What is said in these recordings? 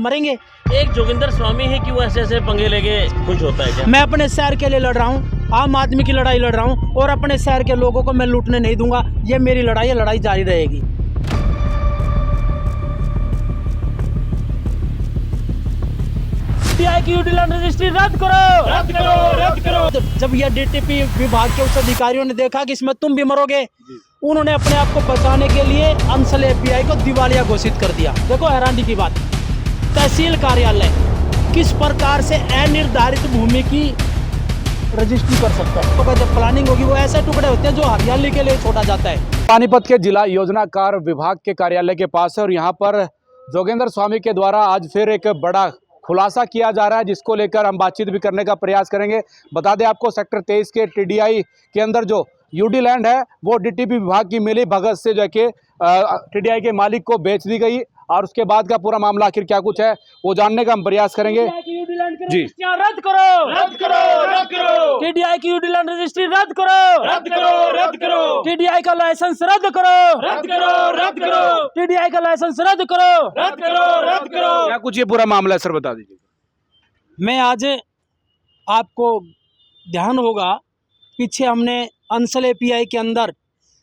मरेंगे। एक जोगिंदर स्वामी है कि वो ऐसे ऐसे पंगे लेके खुश होता है क्या? मैं अपने शहर के लिए लड़ रहा हूँ, आम आदमी की लड़ाई लड़ रहा हूँ और अपने शहर के लोगों को मैं लूटने नहीं दूंगा। ये मेरी लड़ाई है, लड़ाई जारी रहेगी। की यूडी लैंड रजिस्ट्री रद्द करो, रद्द करो, रद्द करो। जब यह डीटीपी विभाग के उच्च अधिकारियों ने देखा कि इसमें तुम भी मरोगे, उन्होंने अपने आप को बचाने के लिए अंसल एपीआई को दिवालिया घोषित कर दिया। देखो हैरानी की बात, तहसील कार्यालय किस प्रकार से अनिर्धारित भूमि की रजिस्ट्री कर सकता है। तो जब प्लानिंग होगी वो ऐसे टुकड़े होते हैं जो हरियाली के लिए छोड़ा जाता है। पानीपत के जिला योजनाकार विभाग के कार्यालय के पास है और यहाँ पर जोगेंद्र स्वामी के द्वारा आज फिर एक बड़ा खुलासा किया जा रहा है, जिसको लेकर हम बातचीत भी करने का प्रयास करेंगे। बता दें आपको, सेक्टर 23 के टीडीआई के अंदर जो यूडी लैंड है वो डीटीपी विभाग की मिली भगत से जो कि टीडीआई के मालिक को बेच दी गई और उसके बाद का पूरा मामला आखिर क्या कुछ है वो जानने का हम प्रयास करेंगे। जी, रद्द करो, रद्द करो, रद्द करो। टीडीआई की यूडी लैंड रजिस्ट्री रद्द करो, रद्द करो, रद्द करो। टीडीआई का लाइसेंस रद्द करो, रद्द करो, रद्द करो। टीडीआई का लाइसेंस रद्द करो, रद्द करो, रद्द करो। क्या कुछ ये पूरा मामला है सर, बता दीजिए। मैं आज आपको ध्यान होगा, पीछे हमने अंसल एपीआई के अंदर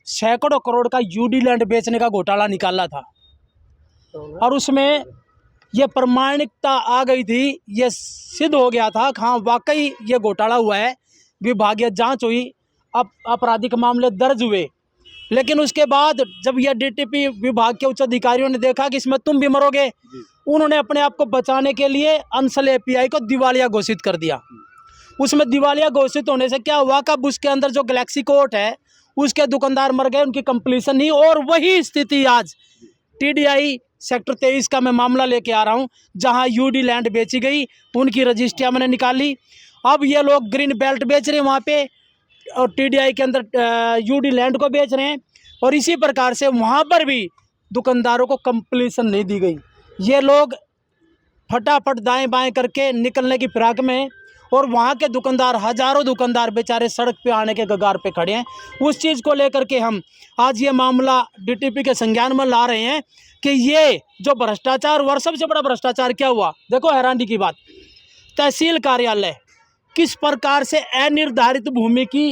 सैकड़ों करोड़ का यूडी लैंड बेचने का घोटाला निकाला था और उसमें ये प्रमाणिकता आ गई थी, ये सिद्ध हो गया था कि हाँ वाकई ये घोटाला हुआ है। विभागीय जांच हुई, अब आपराधिक मामले दर्ज हुए, लेकिन उसके बाद जब यह डीटीपी विभाग के उच्च अधिकारियों ने देखा कि इसमें तुम भी मरोगे, उन्होंने अपने आप को बचाने के लिए अंसल एपीआई को दिवालिया घोषित कर दिया। उसमें दिवालिया घोषित होने से क्या हुआ कि उसके अंदर जो गैलेक्सी कोर्ट है उसके दुकानदार मर गए, उनकी कंप्लीशन नहीं। और वही स्थिति आज टीडीआई सेक्टर 23 का मैं मामला लेके आ रहा हूं, जहां यूडी लैंड बेची गई, उनकी रजिस्ट्रियां मैंने निकाली। अब ये लोग ग्रीन बेल्ट बेच रहे हैं वहां पे और टीडीआई के अंदर यूडी लैंड को बेच रहे हैं और इसी प्रकार से वहां पर भी दुकानदारों को कंप्लीशन नहीं दी गई। ये लोग फटाफट दाएं बाएं करके निकलने की फिराक में, और वहाँ के दुकानदार, हजारों दुकानदार बेचारे सड़क पे आने के कगार पे खड़े हैं। उस चीज़ को लेकर के हम आज ये मामला डीटीपी के संज्ञान में ला रहे हैं कि ये जो भ्रष्टाचार हुआ, सबसे बड़ा भ्रष्टाचार क्या हुआ। देखो हैरानी की बात, तहसील कार्यालय किस प्रकार से अनिर्धारित भूमि की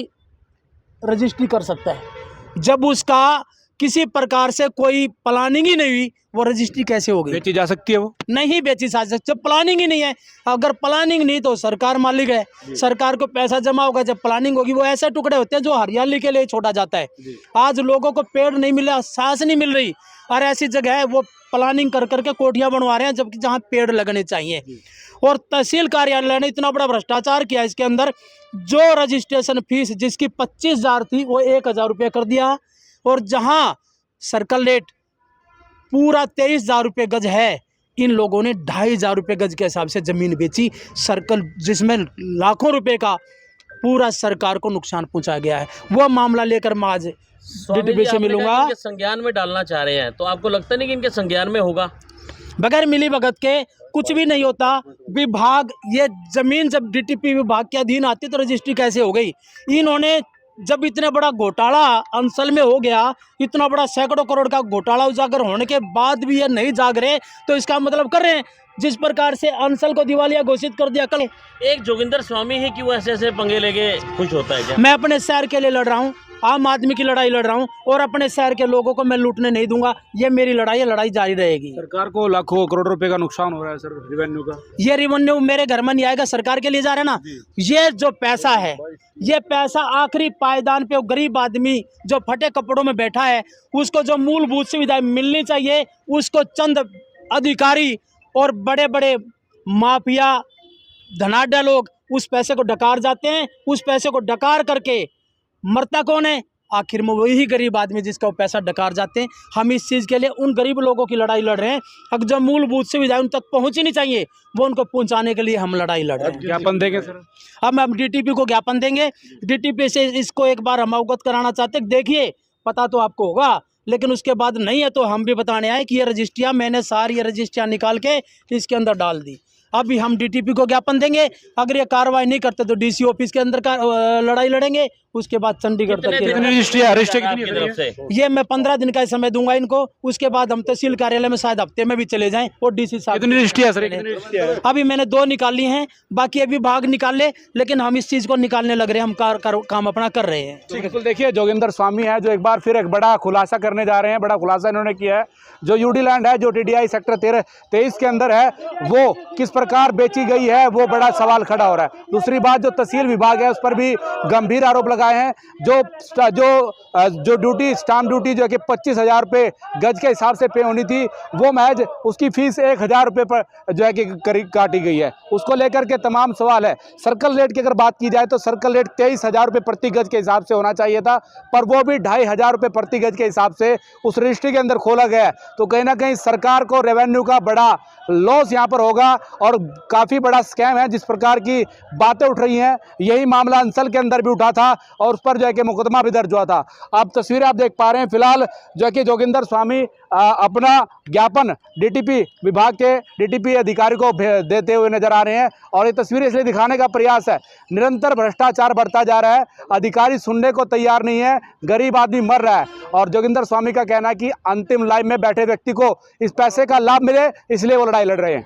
रजिस्ट्री कर सकता है। जब उसका किसी प्रकार से कोई प्लानिंग ही नहीं हुई, वो रजिस्ट्री कैसे हो गई? बेची जा सकती है? वो नहीं बेची जा सकती जब प्लानिंग ही नहीं है। अगर प्लानिंग नहीं तो सरकार मालिक है, सरकार को पैसा जमा होगा। जब प्लानिंग होगी, वो ऐसे टुकड़े होते हैं जो हरियाली के लिए छोड़ा जाता है। आज लोगों को पेड़ नहीं मिला, सांस नहीं मिल रही, और ऐसी जगह है वो प्लानिंग कर करके कोठियां बनवा रहे हैं, जबकि जहाँ पेड़ लगने चाहिए। और तहसील कार्यालय ने इतना बड़ा भ्रष्टाचार किया, इसके अंदर जो रजिस्ट्रेशन फीस जिसकी 25,000 थी वो 1,000 रुपये कर दिया, और जहाँ सर्कल रेट पूरा 23,000 रुपये गज है, इन लोगों ने 2,500 रुपये गज के हिसाब से ज़मीन बेची सर्कल, जिसमें लाखों रुपए का पूरा सरकार को नुकसान पहुंचा गया है। वो मामला लेकर मैं आज डीटीपी से मिलूंगा। इनके संज्ञान में डालना चाह रहे हैं, तो आपको लगता नहीं कि इनके संज्ञान में होगा? बगैर मिली भगत के कुछ भी नहीं होता। विभाग, ये जमीन जब डीटीपी विभाग के अधीन आती तो रजिस्ट्री कैसे हो गई? इन्होंने जब इतना बड़ा घोटाला अंसल में हो गया, इतना बड़ा सैकड़ों करोड़ का घोटाला उजागर होने के बाद भी ये नहीं जाग रहे, तो इसका मतलब कर रहे हैं जिस प्रकार से अंसल को दिवालिया घोषित कर दिया। कल एक जोगिंदर स्वामी है कि वो ऐसे ऐसे पंगे लेके खुश होता है क्या? मैं अपने शहर के लिए लड़ रहा हूँ, आम आदमी की लड़ाई लड़ रहा हूँ और अपने शहर के लोगों को मैं लूटने नहीं दूंगा। ये मेरी लड़ाई है, लड़ाई जारी रहेगी। सरकार को लाखों करोड़ रुपए का नुकसान हो रहा है सर, रेवेन्यू का। ये रेवेन्यू मेरे घर में नहीं आएगा, सरकार के लिए जा रहा है ना। ये जो पैसा है, ये पैसा आखिरी पायदान पे गरीब आदमी जो फटे कपड़ों में बैठा है, उसको जो मूलभूत सुविधाएं मिलनी चाहिए, उसको चंद अधिकारी और बड़े बड़े माफिया धनाढ्य लोग उस पैसे को डकार जाते हैं। उस पैसे को डकार करके मरता कौन है? आखिर में वही गरीब आदमी जिसका वो पैसा डकार जाते हैं। हम इस चीज़ के लिए उन गरीब लोगों की लड़ाई लड़ रहे हैं। अगर जो मूलभूत सुविधाएं उन तक पहुंचनी चाहिए, वो उनको पहुंचाने के लिए हम लड़ाई लड़ रहे हैं। ज्ञापन देंगे सर? हम डीटीपी को ज्ञापन देंगे। डीटीपी से इसको एक बार हम अवगत कराना चाहते हैं। देखिए, पता तो आपको होगा, लेकिन उसके बाद नहीं है तो हम भी बताने आए कि ये रजिस्ट्रियाँ मैंने सारी रजिस्ट्रियाँ निकाल के इसके अंदर डाल दी। अभी हम डीटीपी को ज्ञापन देंगे। अगर ये कार्रवाई नहीं करते तो डीसी ऑफिस के अंदर का लड़ाई लड़ेंगे उसके बाद चंडीगढ़ तक के कितनी रजिस्ट्री है? रजिस्ट्री आपकी कितनी तरफ से? ये मैं 15 दिन का समय दूंगा इनको, उसके बाद हम तहसील कार्यालय में शायद हफ्ते में भी चले जाएं और डीसी साहब कितनी रजिस्ट्री है सर? कितनी रजिस्ट्री है? अभी मैंने 2 निकाली हैं, बाकी अभी भाग निकाल ले, लेकिन हम इस चीज़ को निकालने लग रहे हैं, हम काम अपना कर रहे हैं। बिल्कुल, देखिए जोगिंदर स्वामी है जो एक बार फिर एक बड़ा खुलासा करने जा रहे हैं। बड़ा खुलासा इन्होंने किया है, जो यूडी लैंड है जो टीडीआई सेक्टर 13-23 के अंदर है वो किस प्रकार बेची गई है, वो बड़ा सवाल खड़ा हो रहा है। दूसरी बात, जो तहसील विभाग है उस पर भी गंभीर आरोप लगाए हैं। जो ड्यूटी, स्टाम्प ड्यूटी जो कि 25,000 रुपये गज के हिसाब से पे होनी थी, वो महज उसकी फीस 1,000 रुपये पर जो है कि करीब काटी गई है। उसको लेकर के तमाम सवाल है। सर्कल रेट की अगर बात की जाए तो सर्कल रेट 23,000 रुपये प्रति गज के हिसाब से होना चाहिए था, पर वो भी 2,500 रुपये प्रति गज के हिसाब से उस रजिस्ट्री के अंदर खोला गया है। तो कहीं ना कहीं सरकार को रेवेन्यू का बड़ा लॉस यहाँ पर होगा और काफ़ी बड़ा स्कैम है जिस प्रकार की बातें उठ रही हैं। यही मामला अंसल के अंदर भी उठा था और उस पर जो है कि मुकदमा भी दर्ज हुआ था। अब तस्वीरें आप देख पा रहे हैं, फिलहाल जो है कि जोगिंदर स्वामी अपना ज्ञापन डीटीपी विभाग के डीटीपी अधिकारी को देते हुए नजर आ रहे हैं और ये तस्वीरें इसलिए दिखाने का प्रयास है, निरंतर भ्रष्टाचार बढ़ता जा रहा है, अधिकारी सुनने को तैयार नहीं है, गरीब आदमी मर रहा है। और जोगिंदर स्वामी का कहना है कि अंतिम लाइन में बैठे व्यक्ति को इस पैसे का लाभ मिले, इसलिए वो लड़ाई लड़ रहे हैं।